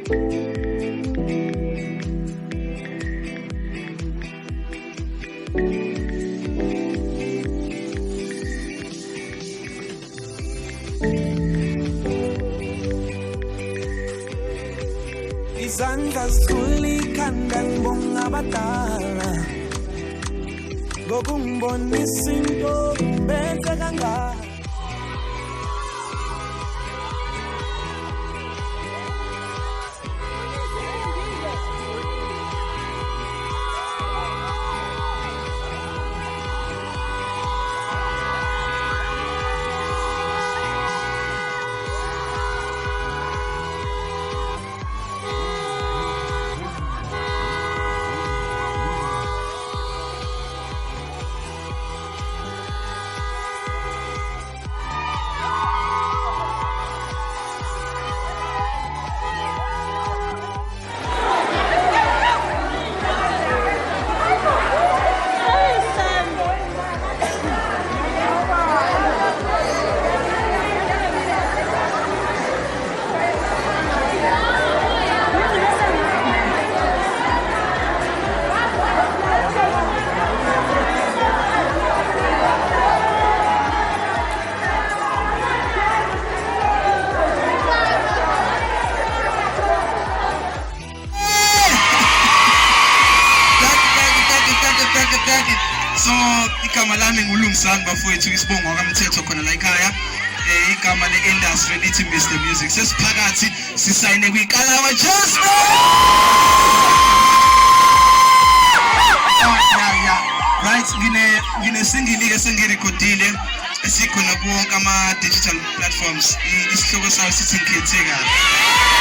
Izandla zulikhanda ngibonga abadala ngokungibonisa into benze kangaka. So igama lami ngulungisani bafowethu isibongo kwaMthetho khona la ekhaya. Igama le-industry lithi Mr Music. Sesiphakathi sisayine kwiKalawa Jazz. Right, ngine single ke sengirecordile esikhona kuwonke ama digital platforms. Isihloko sayo sithi Ngikhethekayo.